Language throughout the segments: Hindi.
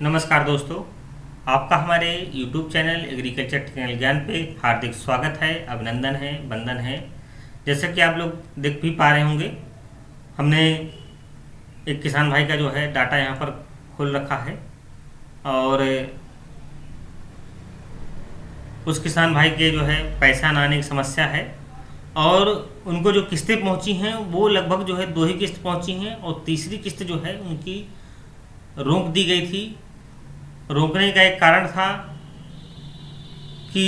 नमस्कार दोस्तों, आपका हमारे YouTube चैनल एग्रीकल्चर टेक्निकल ज्ञान पे हार्दिक स्वागत है, अभिनंदन है, वंदन है। जैसा कि आप लोग देख भी पा रहे होंगे, हमने एक किसान भाई का जो है डाटा यहाँ पर खोल रखा है और उस किसान भाई के जो है पैसा ना आने की समस्या है और उनको जो किस्तें पहुँची हैं वो लगभग जो है 2 ही किस्त पहुँची हैं और तीसरी किस्त जो है उनकी रोक दी गई थी। रोकने का एक कारण था कि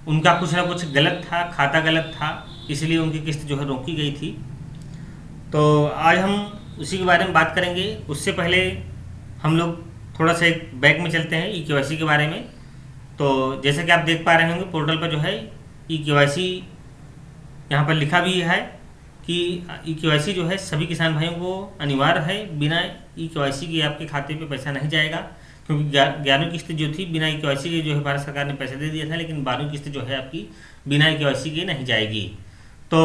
उनका कुछ ना कुछ गलत था, खाता गलत था, इसलिए उनकी किस्त जो है रोकी गई थी। तो आज हम उसी के बारे में बात करेंगे। उससे पहले हम लोग थोड़ा सा एक बैक में चलते हैं ई-केवाईसी के बारे में। तो जैसे कि आप देख पा रहे होंगे, पोर्टल पर जो है ई-केवाईसी यहाँ पर लिखा भी है कि ई-केवाईसी जो है सभी किसान भाइयों को अनिवार्य है। बिना ई-केवाईसी के आपके खाते पे पैसा नहीं जाएगा, क्योंकि 11वीं किस्त जो थी बिना ई-केवाईसी के जो है भारत सरकार ने पैसा दे दिया था, लेकिन 12वीं किस्त जो है आपकी बिना ई-केवाईसी के नहीं जाएगी। तो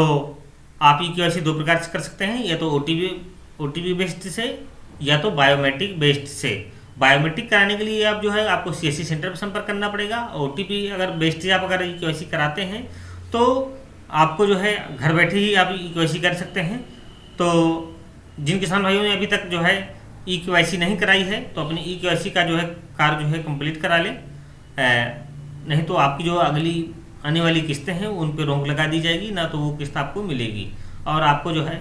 आप ई-केवाईसी 2 प्रकार से कर सकते हैं, या तो ओटीपी बेस्ड से या तो बायोमेट्रिक बेस्ड से। बायोमेट्रिक कराने के लिए आप जो है आपको सीएससी सेंटर पर संपर्क करना पड़ेगा। ओटीपी अगर बेस्ड से आप अगर ई-केवाईसी कराते हैं तो आपको जो है घर बैठे ही आप ई-केवाईसी कर सकते हैं। तो जिन किसान भाइयों ने अभी तक जो है ई-केवाईसी नहीं कराई है तो अपनी ई-केवाईसी का जो है कार्य जो है कंप्लीट करा लें, नहीं तो आपकी जो अगली आने वाली किस्तें हैं उन पर रोक लगा दी जाएगी, ना तो वो किस्त आपको मिलेगी और आपको जो है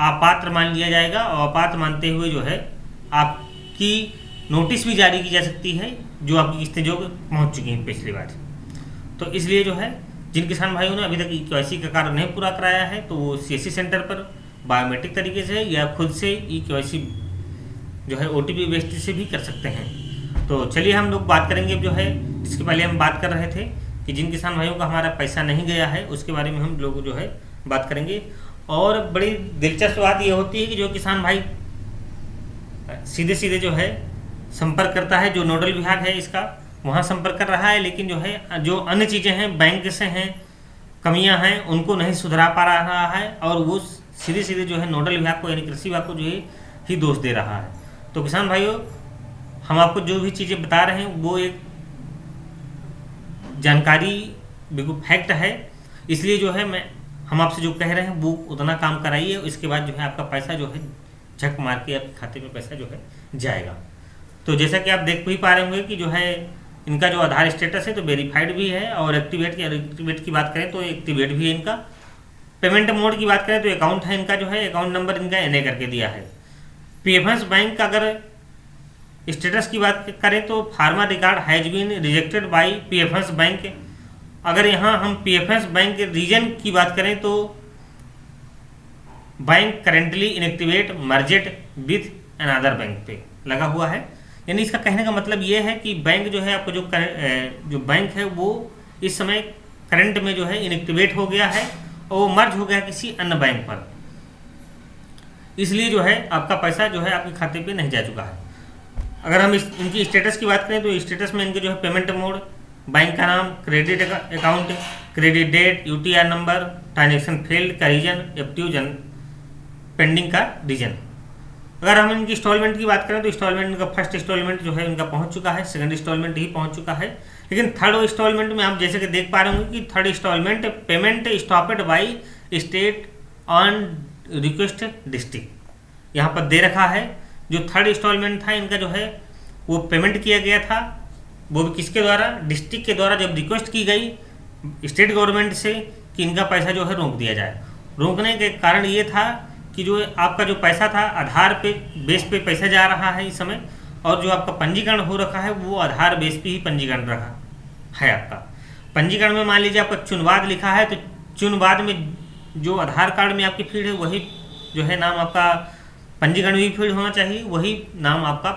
अपात्र मान लिया जाएगा। और अपात्र मानते हुए जो है आपकी नोटिस भी जारी की जा सकती है जो आपकी किस्तें जो पहुँच चुकी हैं पिछली बार। तो इसलिए जो है जिन किसान भाइयों ने अभी तक ई-केवाईसी का कार्य नहीं पूरा कराया है तो वो सीएससी सेंटर पर बायोमेट्रिक तरीके से या खुद से ई-केवाईसी जो है ओटीपी बेस्ड से भी कर सकते हैं। तो चलिए हम लोग बात करेंगे जो है, जिसके पहले हम बात कर रहे थे कि जिन किसान भाइयों का हमारा पैसा नहीं गया है उसके बारे में हम लोग जो है बात करेंगे। और बड़ी दिलचस्प बात यह होती है कि जो किसान भाई सीधे सीधे जो है संपर्क करता है, जो नोडल विभाग है इसका वहाँ संपर्क कर रहा है, लेकिन जो है जो अन्य चीज़ें हैं बैंक से हैं, कमियां हैं, उनको नहीं सुधरा पा रहा है और वो सीधे सीधे जो है नोडल विभाग को यानी कृषि विभाग को जो है ही दोष दे रहा है। तो किसान भाइयों, हम आपको जो भी चीज़ें बता रहे हैं वो एक जानकारी बिल्कुल फैक्ट है, इसलिए जो है हम आपसे जो कह रहे हैं वो उतना काम कराइए। इसके बाद जो है आपका पैसा जो है झक मार के आपके खाते में पैसा जो है जाएगा। तो जैसा कि आप देख भी पा रहे होंगे कि जो है इनका जो आधार स्टेटस है तो वेरीफाइड भी है और एक्टिवेट की बात करें तो एक्टिवेट भी है इनका। पेमेंट मोड की बात करें तो अकाउंट है इनका, जो है अकाउंट नंबर इनका एनए करके दिया है। पीएफएस बैंक का अगर स्टेटस की बात करें तो farmer record has been rejected by PFS bank. अगर यहाँ हम पीएफएस बैंक रीजन की बात करें तो bank currently inactivate merged with another bank पे लगा हुआ है। यानी इसका कहने का मतलब ये है कि बैंक जो है आपको जो बैंक है वो इस समय करंट में जो है इनएक्टिवेट हो गया है और वो मर्ज हो गया किसी अन्य बैंक पर, इसलिए जो है आपका पैसा जो है आपके खाते पे नहीं जा चुका है। अगर हम इनकी स्टेटस की बात करें तो स्टेटस में इनके जो है पेमेंट मोड, बैंक का नाम, credit account, credit date, UTR number, transaction failed का रीजन, एप्टिव पेंडिंग का रीजन। अगर हम इनकी इंस्टॉलमेंट की बात करें तो इंस्टॉलमेंट का फर्स्ट इंस्टॉलमेंट जो है इनका पहुंच चुका है, सेकंड इंस्टॉलमेंट ही पहुंच चुका है, लेकिन थर्ड इंस्टॉलमेंट में आप जैसे कि देख पा रहे होंगे कि third instalment payment stopped by state on request district यहाँ पर दे रखा है। जो थर्ड इंस्टॉलमेंट था इनका जो है वो पेमेंट किया गया था, वो भी किसके द्वारा, डिस्ट्रिक्ट के द्वारा, जब रिक्वेस्ट की गई स्टेट गवर्नमेंट से कि इनका पैसा जो है रोक दिया जाए। रोकने के कारण ये था कि जो आपका जो पैसा था आधार पे बेस पे पैसा जा रहा है इस समय, और जो आपका पंजीकरण हो रखा है वो आधार बेस पे ही पंजीकरण रखा है। आपका पंजीकरण में मान लीजिए आपका चुनवाद लिखा है तो चुनवाद में जो आधार कार्ड में आपकी फील्ड है वही जो है नाम आपका पंजीकरण भी फील्ड होना चाहिए, वही नाम आपका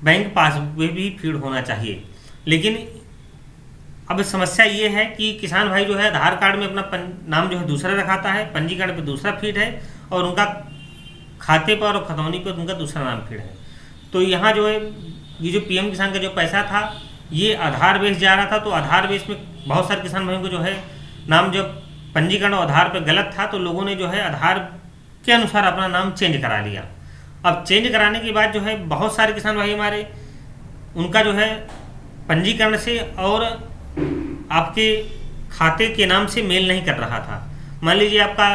बैंक पासबुक में भी फील्ड होना चाहिए। लेकिन अब समस्या ये है कि किसान भाई जो है आधार कार्ड में अपना नाम जो है दूसरा रखाता है, पंजीकरण पे दूसरा फीड है और उनका खाते पर और खतौनी पर उनका दूसरा नाम फीड है। तो यहाँ जो है ये जो पीएम किसान का जो पैसा था ये आधार बेस जा रहा था, तो आधार बेस में बहुत सारे किसान भाइयों को जो है नाम जब पंजीकरण और आधार पर गलत था तो लोगों ने जो है आधार के अनुसार अपना नाम चेंज करा लिया अब चेंज कराने के बाद जो है बहुत सारे किसान भाई हमारे, उनका जो है पंजीकरण से और आपके खाते के नाम से मेल नहीं कर रहा था। मान लीजिए आपका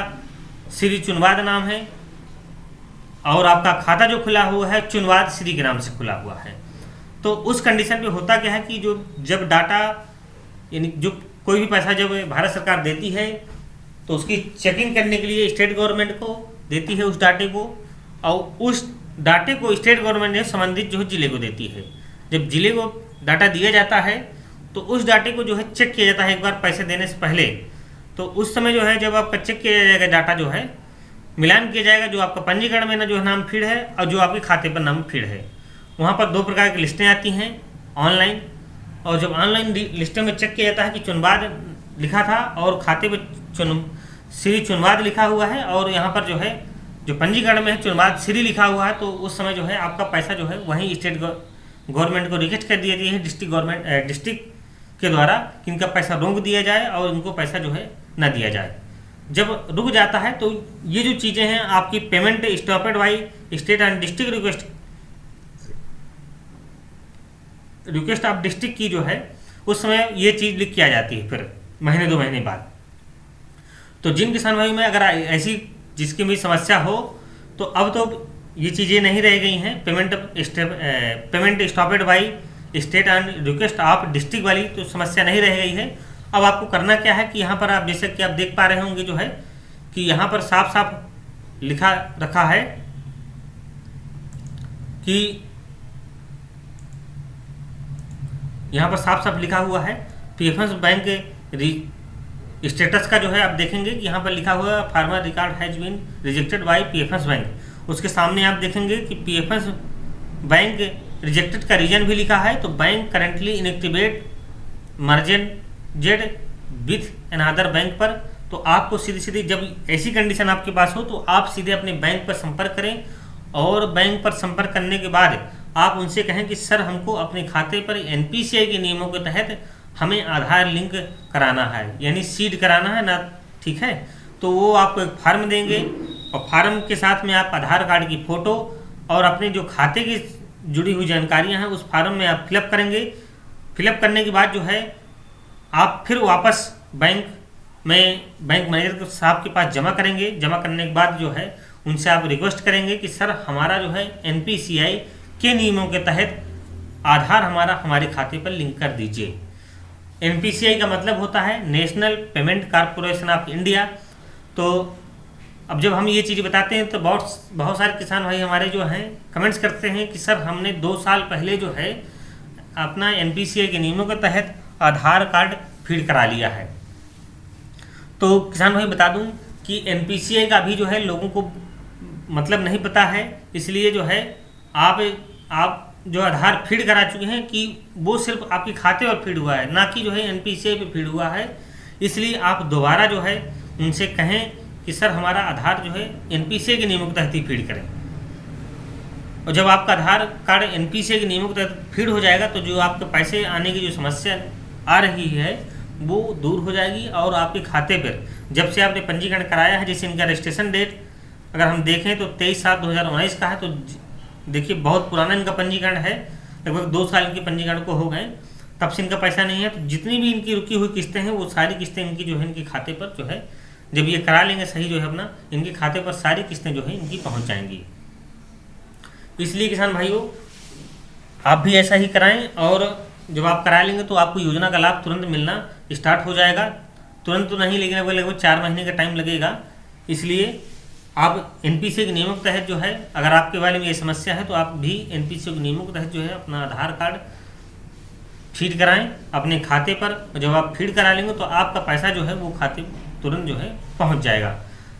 श्री चुनवाद नाम है और आपका खाता जो खुला हुआ है चुनवाद श्री के नाम से खुला हुआ है, तो उस कंडीशन पे होता क्या है कि जो जब डाटा यानी जो कोई भी पैसा जब भारत सरकार देती है तो उसकी चेकिंग करने के लिए स्टेट गवर्नमेंट को देती है उस डाटे को, और उस डाटे को स्टेट गवर्नमेंट ने संबंधित जो है जिले को देती है। जब जिले को डाटा दिया जाता है तो उस डाटे को जो है चेक किया जाता है एक बार पैसे देने से पहले। तो उस समय जो है जब आपका चेक किया जाएगा डाटा जो है मिलान किया जाएगा, जो आपका पंजीकरण में ना जो है नाम फीड है और जो आपके खाते पर नाम फीड है। वहाँ पर 2 प्रकार की लिस्टें आती हैं ऑनलाइन, और जब ऑनलाइन लिस्टें में चेक किया जाता है कि चुनवाद लिखा था और खाते पर श्री चुनवाद लिखा हुआ है और यहाँ पर जो है जो पंजीकरण में है चुनवाद श्री लिखा हुआ है, तो उस समय जो है आपका पैसा जो है वहीं स्टेट गवर्नमेंट को रिक्वेस्ट कर दी है डिस्ट्रिक्ट के द्वारा कि इनका पैसा रोक दिया जाए और इनको पैसा जो है न दिया जाए। जब रुक जाता है तो ये जो चीज़ें हैं आपकी payment stopped by state and district request of district की जो है उस समय ये चीज़ लिख के आ जाती है फिर महीने 2 महीने बाद। तो जिन किसान भाई में अगर ऐसी जिसकी भी समस्या हो तो अब तो ये चीज़ें नहीं रह गई हैं, payment stopped by state and request of district वाली तो समस्या नहीं रह गई है। अब आपको करना क्या है कि यहाँ पर आप जैसे कि आप देख पा रहे होंगे जो है कि यहाँ पर साफ साफ लिखा रखा है कि यहाँ पर साफ साफ लिखा हुआ है पीएफएस बैंक स्टेटस का जो है आप देखेंगे कि यहाँ पर लिखा हुआ है farmer record has been rejected by PFS bank. उसके सामने आप देखेंगे कि पीएफएस बैंक रिजेक्टेड का रीजन भी लिखा है, तो bank currently inactivate merged with another bank पर। तो आपको सीधी सीधी जब ऐसी कंडीशन आपके पास हो तो आप सीधे अपने बैंक पर संपर्क करें और बैंक पर संपर्क करने के बाद आप उनसे कहें कि सर हमको अपने खाते पर एनपीसीआई के नियमों के तहत हमें आधार लिंक कराना है, यानी सीड कराना है ना, ठीक है। तो वो आपको एक फार्म देंगे और फार्म के साथ में आप आधार कार्ड की फ़ोटो और अपने जो खाते की जुड़ी हुई जानकारियां हैं उस फार्म में आप फिलअप करेंगे। फिलअप करने के बाद जो है आप फिर वापस बैंक मैनेजर साहब के पास जमा करेंगे। जमा करने के बाद जो है उनसे आप रिक्वेस्ट करेंगे कि सर हमारा जो है एनपीसीआई के नियमों के तहत आधार हमारे खाते पर लिंक कर दीजिए। एनपीसीआई का मतलब होता है national payment corporation of India. तो अब जब हम ये चीज़ बताते हैं तो बहुत सारे किसान भाई हमारे जो हैं कमेंट्स करते हैं कि सर हमने 2 साल पहले जो है अपना एनपीसीआई के नियमों के तहत आधार कार्ड फीड करा लिया है। तो किसान भाई बता दूं कि एनपीसीआई का भी जो है लोगों को मतलब नहीं पता है, इसलिए जो है आप जो आधार फीड करा चुके हैं कि वो सिर्फ आपके खाते पर फीड हुआ है, ना कि जो है एनपीसीआई पे फीड हुआ है। इसलिए आप दोबारा जो है उनसे कहें कि सर हमारा आधार जो है एनपीसीआई के नियमों के तहत ही फीड करें। और जब आपका आधार कार्ड एनपीसीआई के नियमों के तहत फीड हो जाएगा तो जो आपके पैसे आने की जो समस्या आ रही है वो दूर हो जाएगी और आपके खाते पर जब से आपने पंजीकरण कराया है, जैसे इनका रजिस्ट्रेशन डेट अगर हम देखें तो 23/7/2019 का है, तो देखिए बहुत पुराना इनका पंजीकरण है, लगभग 2 साल इनके पंजीकरण को हो गए, तब से इनका पैसा नहीं है। तो जितनी भी इनकी रुकी हुई किस्तें हैं वो सारी किस्तें इनकी जो है इनके खाते पर जो है जब ये करा लेंगे सही जो है अपना, इनके खाते पर सारी किस्तें जो है इनकी पहुंच जाएंगी। इसलिए किसान भाइयों आप भी ऐसा ही कराएं और जब आप करा लेंगे तो आपको योजना का लाभ तुरंत मिलना स्टार्ट हो जाएगा। तुरंत तो नहीं, लेकिन लगभग 4 महीने का टाइम लगेगा। इसलिए आप एनपीसीआई के नियमों के तहत जो है अगर आपके बारे में ये समस्या है तो आप भी एनपीसीआई के नियमों के तहत जो है अपना आधार कार्ड फीड कराएं अपने खाते पर। जब आप फीड करा लेंगे तो आपका पैसा जो है वो खाते तुरंत जो है पहुंच जाएगा।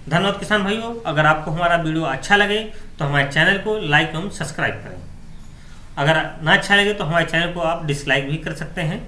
धन्यवाद किसान भाइयों। अगर आपको हमारा वीडियो अच्छा लगे तो हमारे चैनल को लाइक एवं सब्सक्राइब करें। अगर ना अच्छा लगे तो हमारे चैनल को आप डिसलाइक भी कर सकते हैं।